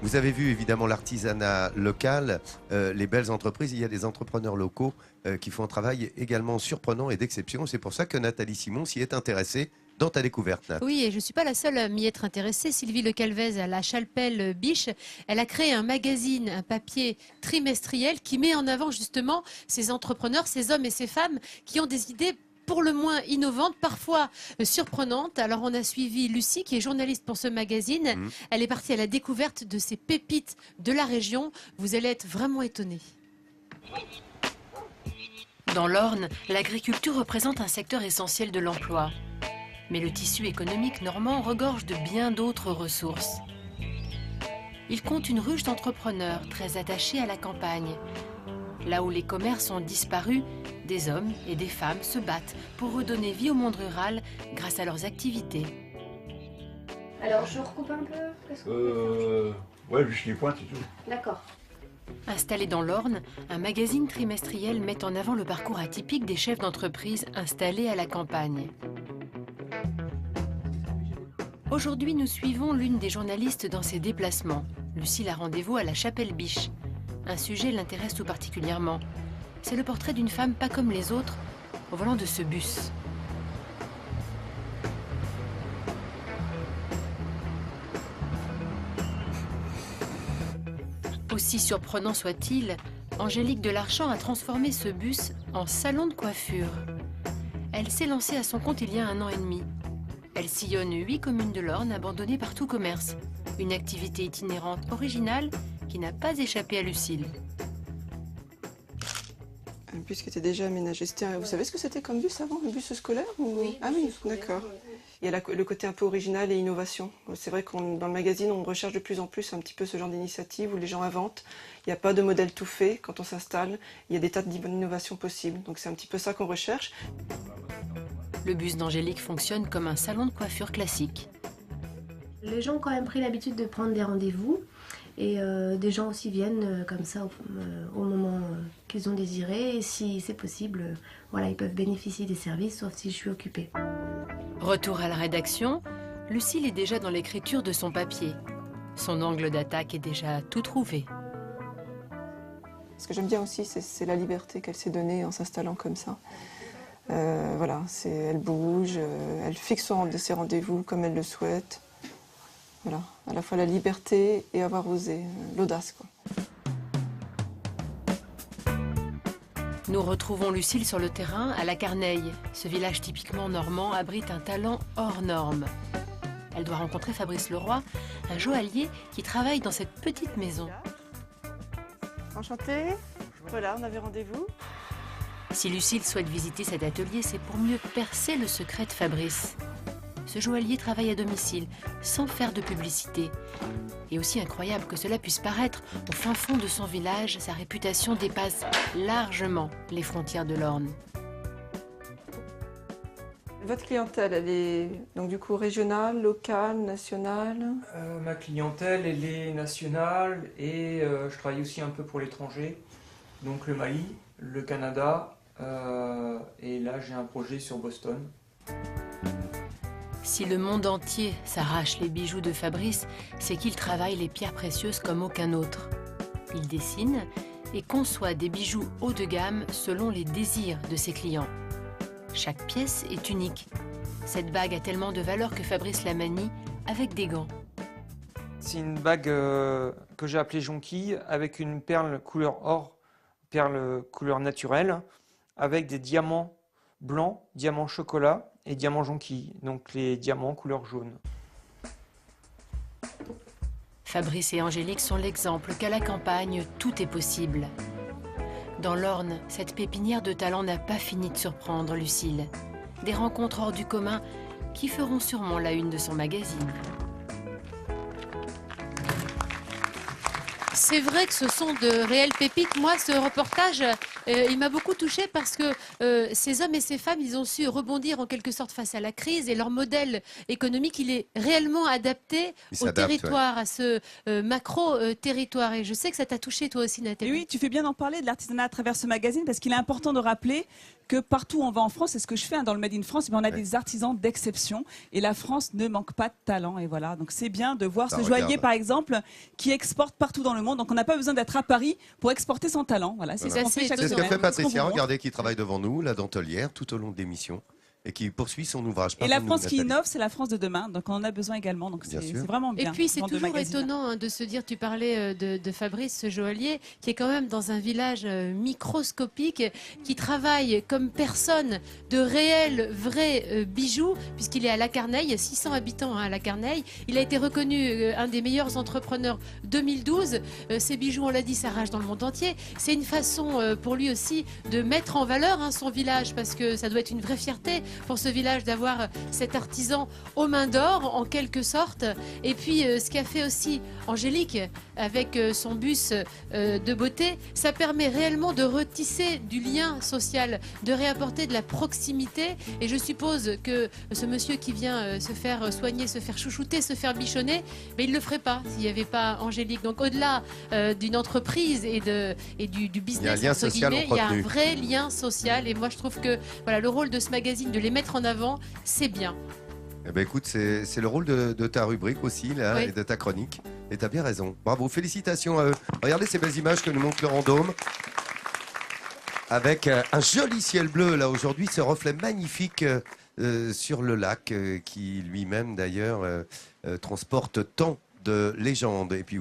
Vous avez vu évidemment l'artisanat local, les belles entreprises. Il y a des entrepreneurs locaux qui font un travail également surprenant et d'exception. C'est pour ça que Nathalie Simon s'y est intéressée dans ta découverte, Nat. Oui, et je ne suis pas la seule à m'y être intéressée. Sylvie Le Calvez à la Chalpelle Biche, elle a créé un magazine, un papier trimestriel qui met en avant justement ces entrepreneurs, ces hommes et ces femmes qui ont des idées pour le moins innovantes, parfois surprenantes. Alors on a suivi Lucie qui est journaliste pour ce magazine. Elle est partie à la découverte de ces pépites de la région. Vous allez être vraiment étonnés. Dans l'Orne, l'agriculture représente un secteur essentiel de l'emploi. Mais le tissu économique normand regorge de bien d'autres ressources. Il compte une ruche d'entrepreneurs très attachés à la campagne. Là où les commerces ont disparu, des hommes et des femmes se battent pour redonner vie au monde rural grâce à leurs activités. Alors je recoupe un peu. Ouais, juste les pointes et tout. D'accord. Installé dans l'Orne, un magazine trimestriel met en avant le parcours atypique des chefs d'entreprise installés à la campagne. Aujourd'hui, nous suivons l'une des journalistes dans ses déplacements. Lucille a rendez-vous à la Chapelle Biche. Un sujet l'intéresse tout particulièrement. C'est le portrait d'une femme pas comme les autres, au volant de ce bus. Aussi surprenant soit-il, Angélique Delarchant a transformé ce bus en salon de coiffure. Elle s'est lancée à son compte il y a 1 an et demi. Elle sillonne 8 communes de l'Orne abandonnées par tout commerce. Une activité itinérante originale qui n'a pas échappé à Lucille. Un bus qui était déjà aménagé. Vous savez ce que c'était comme bus avant? Un bus scolaire ou... Oui, ah oui, d'accord. Il y a le côté un peu original et innovation. C'est vrai que dans le magazine, on recherche de plus en plus un petit peu ce genre d'initiative où les gens inventent. Il n'y a pas de modèle tout fait quand on s'installe. Il y a des tas d'innovations possibles. Donc c'est un petit peu ça qu'on recherche. Le bus d'Angélique fonctionne comme un salon de coiffure classique. Les gens ont quand même pris l'habitude de prendre des rendez-vous et des gens aussi viennent comme ça au moment qu'ils ont désiré. Et si c'est possible, voilà, ils peuvent bénéficier des services sauf si je suis occupée. Retour à la rédaction, Lucille est déjà dans l'écriture de son papier. Son angle d'attaque est déjà tout trouvé. Ce que j'aime bien aussi, c'est la liberté qu'elle s'est donnée en s'installant comme ça. Voilà, elle bouge, elle fixe ses rendez-vous comme elle le souhaite. Voilà, à la fois la liberté et avoir osé, l'audace, quoi. Nous retrouvons Lucille sur le terrain à La Carneille. Ce village typiquement normand abrite un talent hors norme. Elle doit rencontrer Fabrice Leroy, un joaillier qui travaille dans cette petite maison. Enchantée. Voilà, on avait rendez-vous. Si Lucille souhaite visiter cet atelier, c'est pour mieux percer le secret de Fabrice. Ce joaillier travaille à domicile, sans faire de publicité. Et aussi incroyable que cela puisse paraître, au fin fond de son village, sa réputation dépasse largement les frontières de l'Orne. Votre clientèle, elle est donc du coup régionale, locale, nationale? Ma clientèle, elle est nationale et je travaille aussi un peu pour l'étranger. Donc le Mali, le Canada et là j'ai un projet sur Boston. Si le monde entier s'arrache les bijoux de Fabrice, c'est qu'il travaille les pierres précieuses comme aucun autre. Il dessine et conçoit des bijoux haut de gamme selon les désirs de ses clients. Chaque pièce est unique. Cette bague a tellement de valeur que Fabrice la manie avec des gants. C'est une bague que j'ai appelée jonquille avec une perle couleur or, perle couleur naturelle, avec des diamants blancs, diamants chocolat et diamants jonquille, donc les diamants couleur jaune. Fabrice et Angélique sont l'exemple qu'à la campagne, tout est possible. Dans l'Orne, cette pépinière de talent n'a pas fini de surprendre Lucille. Des rencontres hors du commun qui feront sûrement la une de son magazine. C'est vrai que ce sont de réelles pépites. Moi, ce reportage Il m'a beaucoup touchée parce que ces hommes et ces femmes, ils ont su rebondir en quelque sorte face à la crise et leur modèle économique, il est réellement adapté au territoire, à ce macro-territoire. Et je sais que ça t'a touché toi aussi, Nathalie. Et oui, tu fais bien d'en parler de l'artisanat à travers ce magazine parce qu'il est important de rappeler que partout où on va en France, c'est ce que je fais dans le Made in France, on a des artisans d'exception et la France ne manque pas de talent. Et voilà, donc c'est bien de voir ce joaillier par exemple qui exporte partout dans le monde. Donc on n'a pas besoin d'être à Paris pour exporter son talent. Voilà, c'est ce qu'on fait chaque semaine. C'est ce que fait Patricia, regardez, qui travaille devant nous, la dentelière, tout au long de l'émission, et qui poursuit son ouvrage. Et la France qui innove, c'est la France de demain. Donc on en a besoin également. Donc c'est vraiment bien. Et puis c'est toujours étonnant de se dire, tu parlais de Fabrice, ce joaillier, qui est quand même dans un village microscopique, qui travaille comme personne de réels, vrais bijoux, puisqu'il est à Lacarneille, il y a 600 habitants à Lacarneille. Il a été reconnu un des meilleurs entrepreneurs 2012. Ces bijoux, on l'a dit, s'arrachent dans le monde entier. C'est une façon pour lui aussi de mettre en valeur son village, parce que ça doit être une vraie fierté pour ce village d'avoir cet artisan aux mains d'or en quelque sorte. Et puis ce qu'a fait aussi Angélique avec son bus de beauté, ça permet réellement de retisser du lien social, de réapporter de la proximité. Et je suppose que ce monsieur qui vient se faire soigner, se faire chouchouter, se faire bichonner, mais il ne le ferait pas s'il n'y avait pas Angélique. Donc au-delà d'une entreprise et du business, il y a un vrai lien social. Et moi je trouve que voilà, le rôle de ce magazine, de les mettre en avant, c'est bien. Eh ben écoute, c'est le rôle de ta rubrique aussi, là, et de ta chronique. Et tu as bien raison. Bravo, félicitations à eux. Regardez ces belles images que nous montre Laurent Dôme. Avec un joli ciel bleu, là, aujourd'hui, ce reflet magnifique sur le lac, qui lui-même, d'ailleurs, transporte tant de légendes. Et puis,